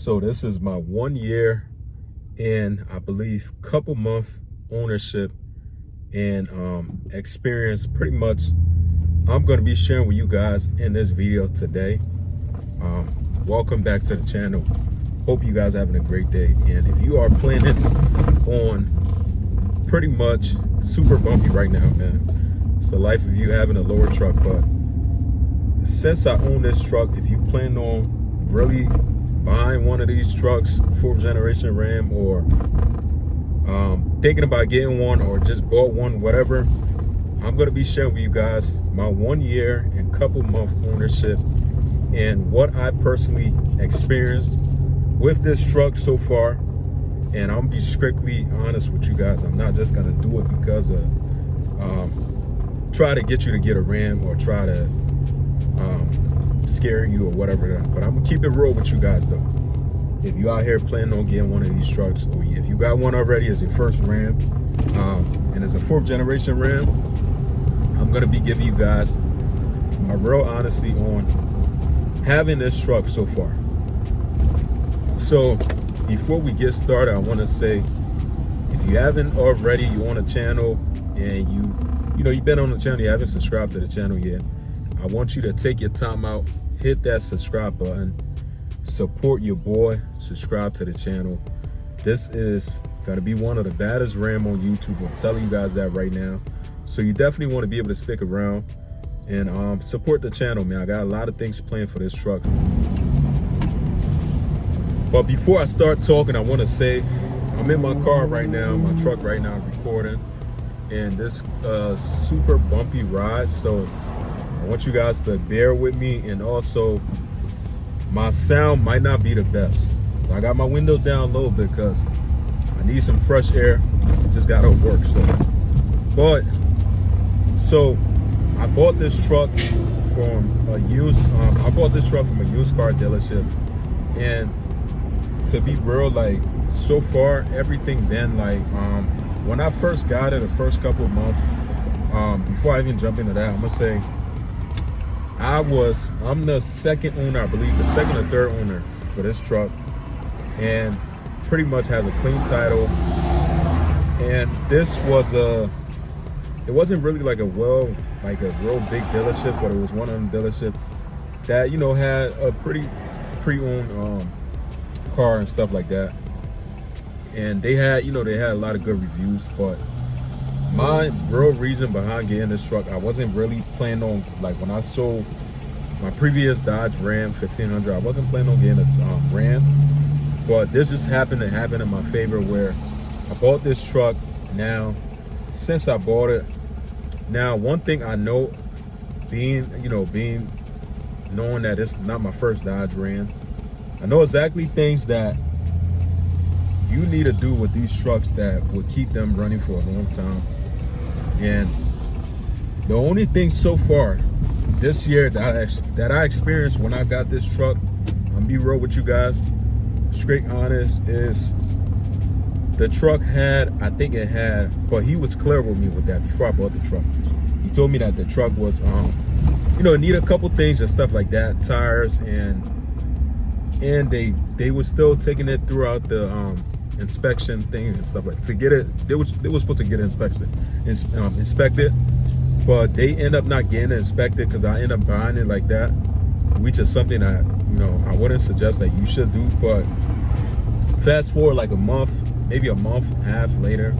So this is my 1 year and I believe couple month ownership and experience. Pretty much I'm going to be sharing with you guys in this video today. Welcome back to the channel. Hope you guys are having a great day. And if you are planning on pretty much super bumpy right now, man, it's the life of you having a lower truck. But since I own this truck, if you plan on really buying one of these trucks, 4th generation Ram, or thinking about getting one or just bought one, whatever, I'm going to be sharing with you guys my 1 year and couple month ownership and what I personally experienced with this truck so far. And I'm gonna be strictly honest with you guys. I'm not just gonna do it because of try to get you to get a Ram or try to scare you or whatever. But I'm gonna keep it real with you guys though. If you out here planning on getting one of these trucks, or if you got one already as your first Ram, and it's a 4th generation Ram, I'm gonna be giving you guys my real honesty on having this truck so far. So before we get started, I want to say, if you haven't already, you on the channel and you've been on the channel, you haven't subscribed to the channel yet, I want you to take your time out, hit that subscribe button, support your boy, subscribe to the channel. This is going to be one of the baddest Ram on YouTube. I'm telling you guys that right now. So you definitely want to be able to stick around and support the channel, man. I got a lot of things planned for this truck. But before I start talking, I want to say I'm in my car right now, my truck right now, recording, and this super bumpy ride. So I want you guys to bear with me, and also my sound might not be the best. So I got my window down low because I need some fresh air. Just got off work, so I bought this truck from a used car dealership, and to be real, like, so far everything been like, when I first got it, the first couple of months, before I even jump into that, I'm gonna say I'm the second owner, I believe, the second or third owner for this truck, and pretty much has a clean title. And this was it wasn't really like a real big dealership, but it was one of them dealerships that, had a pretty pre-owned car and stuff like that. And they had a lot of good reviews. But my real reason behind getting this truck, I wasn't really planning on, like, when I sold my previous Dodge Ram 1500, I wasn't planning on getting a Ram. But this just happened to happen in my favor, where I bought this truck. Now, since I bought it, now one thing I know, knowing that this is not my first Dodge Ram, I know exactly things that you need to do with these trucks that will keep them running for a long time. And the only thing so far this year that I experienced when I got this truck, I'm gonna be real with you guys, straight honest, is the truck but he was clear with me with that before I bought the truck. He told me that the truck was, it needed a couple things and stuff like that, tires, and they were still taking it throughout the inspection thing and stuff like that. To get it, they were supposed to get it inspected, but they end up not getting it inspected because I end up buying it like that, which is something that I wouldn't suggest that you should do. But fast forward like a month, maybe a month and a half later,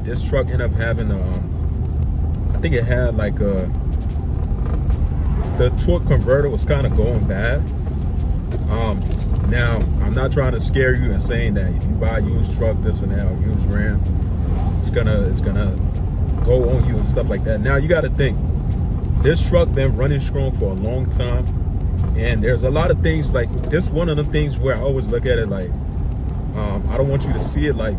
this truck ended up having I think it had like the torque converter was kind of going bad. Now, I'm not trying to scare you and saying that if you buy a used truck, this and that, or used Ram, it's gonna go on you and stuff like that. Now, you got to think, this truck been running strong for a long time, and there's a lot of things like this. One of the things where I always look at it like, I don't want you to see it like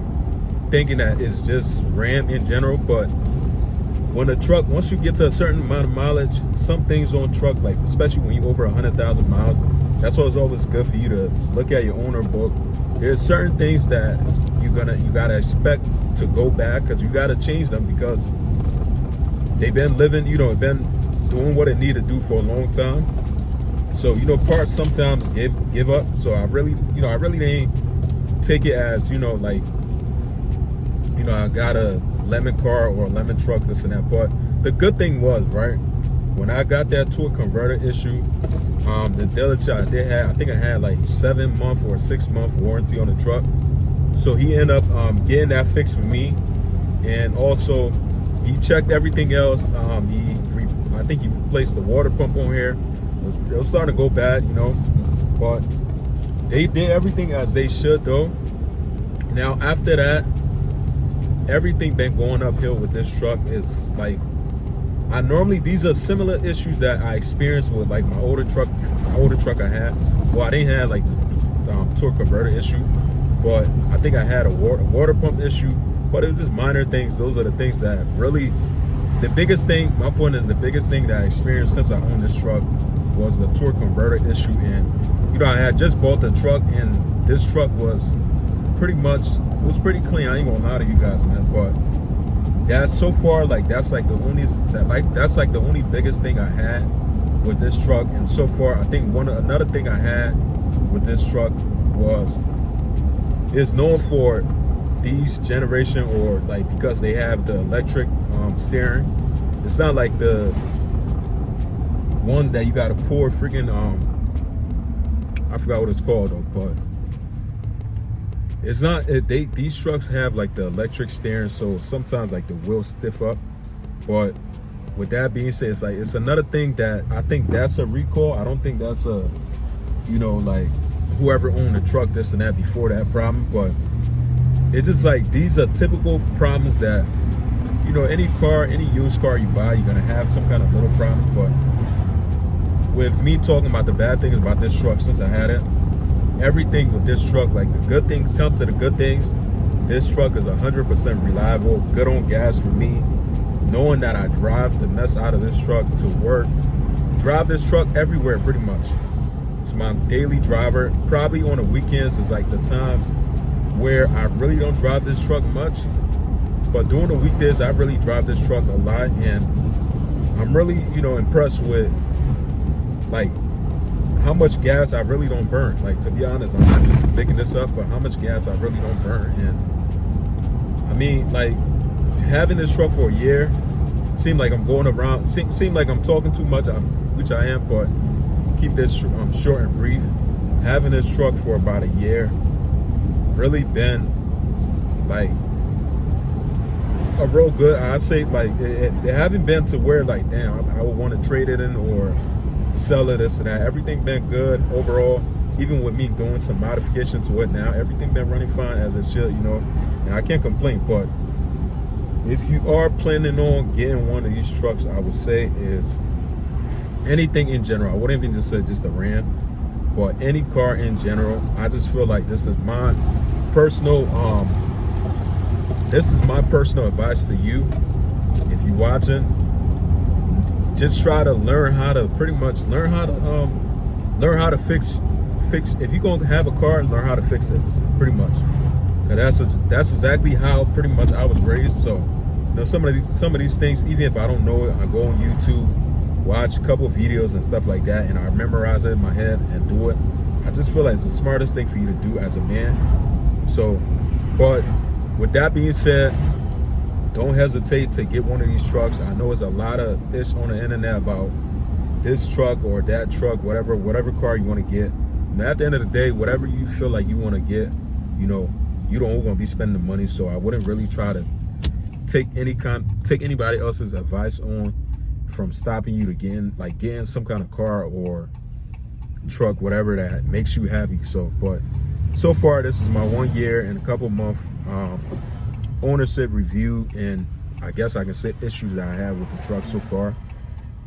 thinking that it's just Ram in general, but when a truck, once you get to a certain amount of mileage, some things on truck, like especially when you over 100,000 miles, that's why it's always good for you to look at your owner book. There's certain things that you gotta expect to go back, because you gotta change them, because they've been living, been doing what it needed to do for a long time. So, you know, parts sometimes give up. So I really didn't take it as, you know, like, you know, I got a lemon car or a lemon truck, this and that. But the good thing was, right, when I got that to a converter issue, the dealership they had, I think I had like 7-month or 6-month warranty on the truck. So he ended up getting that fixed for me, and also he checked everything else. I think he replaced the water pump on here. It was starting to go bad, you know, but they did everything as they should though. Now after that, everything been going uphill with this truck. Is like, these are similar issues that I experienced with like my older truck I had. Well, I didn't have like torque converter issue, but I think I had a water pump issue. But it was just minor things. Those are the things that really, the biggest thing, my point is, the biggest thing that I experienced since I owned this truck was the torque converter issue. And, you know, I had just bought the truck, and this truck was pretty clean. I ain't gonna lie to you guys, man. But that's so far, like, that's like the only biggest thing I had with this truck. And so far, I think another thing I had with this truck is known for these generation, or like, because they have the electric steering. It's not like the ones that you gotta pour freaking I forgot what it's called though, but it's not these trucks have like the electric steering, so sometimes like the wheels stiff up. But with that being said, it's like, it's another thing that I think that's a recall. I don't think that's a, you know, like, whoever owned the truck, this and that, before that problem. But it's just like, these are typical problems that, you know, any used car you buy, you're gonna have some kind of little problem. But with me talking about the bad things about this truck, since I had it, everything with this truck, like, the good things come to the good things. This truck is 100% reliable, good on gas for me. Knowing that I drive the mess out of this truck to work, drive this truck everywhere pretty much. It's my daily driver. Probably on the weekends is like the time where I really don't drive this truck much. But during the weekdays, I really drive this truck a lot, and I'm really, you know, impressed with like how much gas I really don't burn. Like, to be honest, I'm not just making this up, but how much gas I really don't burn. And I mean, like, having this truck for a year, seemed like I'm going around, seemed like I'm talking too much, which I am, but keep this short and brief. Having this truck for about a year really been like a real good, I say, like, it haven't been to where like, damn, I would want to trade it in or sell it, this and that. Everything been good overall. Even with me doing some modification to it now, everything been running fine as it should, you know, and I can't complain. But if you are planning on getting one of these trucks, I would say is anything in general. I wouldn't even just say just a Ram, but any car in general. I just feel like this is my personal advice to you. If you're watching, just try to learn how to fix. If you're gonna have a car, learn how to fix it, pretty much. That's exactly how pretty much I was raised. So, you know, some of these things, even if I don't know it, I go on YouTube, watch a couple of videos and stuff like that, and I memorize it in my head and do it. I just feel like it's the smartest thing for you to do as a man. So, but with that being said, don't hesitate to get one of these trucks. I know there's a lot of ish on the internet about this truck or that truck, whatever car you want to get. And at the end of the day, whatever you feel like you want to get, you know, you don't going to be spending the money. So I wouldn't really try to take anybody else's advice on from stopping you to getting some kind of car or truck, whatever that makes you happy. So, but so far, this is my 1 year and a couple month ownership review, and I guess I can say issues that I have with the truck so far.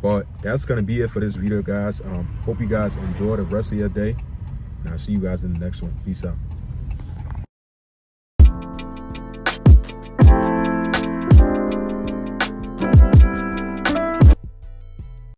But that's gonna be it for this video, guys. Hope you guys enjoy the rest of your day, and I'll see you guys in the next one. Peace out.